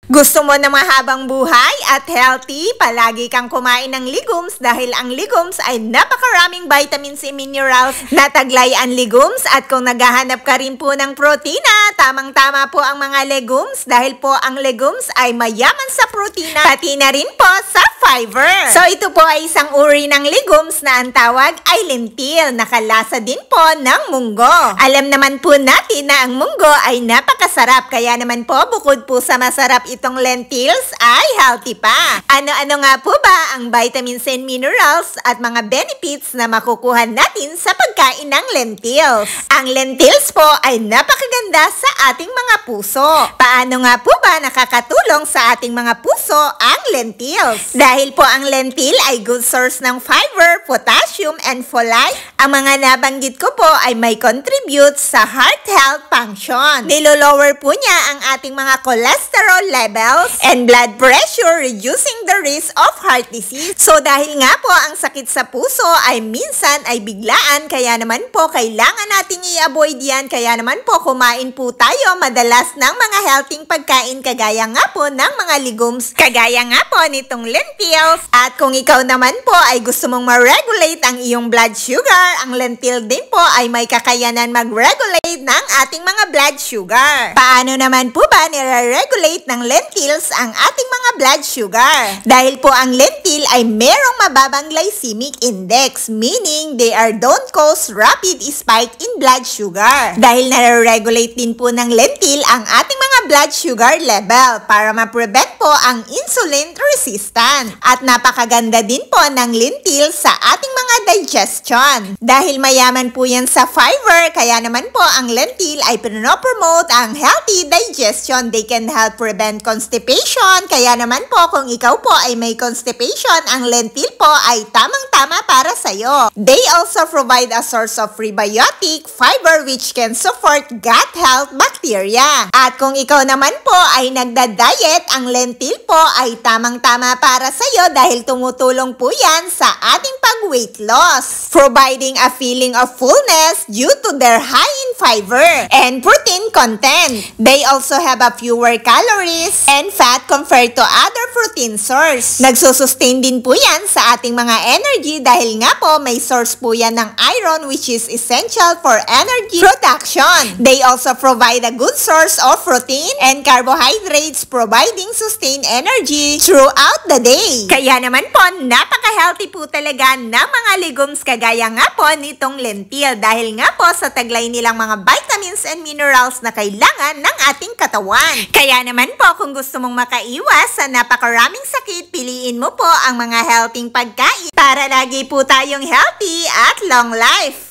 Gusto mo na mahabang buhay at healthy? Palagi kang kumain ng legumes dahil ang legumes ay napakaraming vitamins and minerals na taglay ang legumes. At kung naghahanap ka rin po ng protina, tamang-tama po ang mga legumes dahil po ang legumes ay mayaman sa protina, pati na rin po sa fiber. So ito po ay isang uri ng legumes na ang tawag ay lentil. Nakalasa din po ng munggo. Alam naman po natin na ang munggo ay napakasarap, kaya naman po bukod po sa masarap itong lentils ay healthy pa. Ano-ano nga po ba ang vitamins and minerals at mga benefits na makukuha natin sa pagkain ng lentils? Ang lentils po ay napakaganda sa ating mga puso. Paano nga po ba nakakatulong sa ating mga puso ang lentils? Dahil po ang lentil ay good source ng fiber, potassium, and folate. Ang mga nabanggit ko po ay may contribute sa heart health function. Nilo-lower po niya ang ating mga cholesterol levels and blood pressure, reducing the risk of heart disease. So dahil nga po ang sakit sa puso ay minsan ay biglaan, kaya naman po kailangan nating i-avoid yan. Kaya naman po kumain po tayo madalas ng mga healthy pagkain kagaya nga po ng mga legumes, kagaya nga po nitong lentils. At kung ikaw naman po ay gusto mong ma-regulate ang iyong blood sugar, ang lentil din po ay may kakayanan mag-regulate ng ating mga blood sugar. Paano naman po ba nire-regulate ng lentils ang ating mga blood sugar? Dahil po ang lentil ay merong mababang glycemic index, meaning they don't cause rapid spike in blood sugar. Dahil nare-regulate din po ng lentil ang ating mga blood sugar level para ma-prevent po ang insulin resistant. At napakaganda din po ng lentil sa ating mga digestion. Dahil mayaman po yan sa fiber, kaya naman po ang lentil ay pinopromote ang healthy digestion. They can help prevent constipation. Kaya naman po kung ikaw po ay may constipation, ang lentil po ay tamang-tama para sa'yo. They also provide a source of prebiotic fiber which can support gut health bacteria. At kung ikaw naman po ay nagda-diet, ang lentil po ay tamang-tama para sa'yo dahil tumutulong po yan sa ating pag-weight loss, providing a feeling of fullness due to their high in fiber and protein content. They also have a fewer calories and fat compared to other protein source. Nagsusustain din po yan sa ating mga energy dahil nga po may source po yan ng iron which is essential for energy production. They also provide a good source of protein and carbohydrates, providing sustained energy throughout the day. Kaya naman po, napaka-healthy po talaga ng mga legumes kagaya nga po nitong lentil dahil nga po sa taglay nilang mga vitamins and minerals na kailangan ng ating katawan. Kaya naman po, kung gusto mong makaiwas sa napakaraming sakit, piliin mo po ang mga healthy pagkain para lagi po tayong healthy at long life.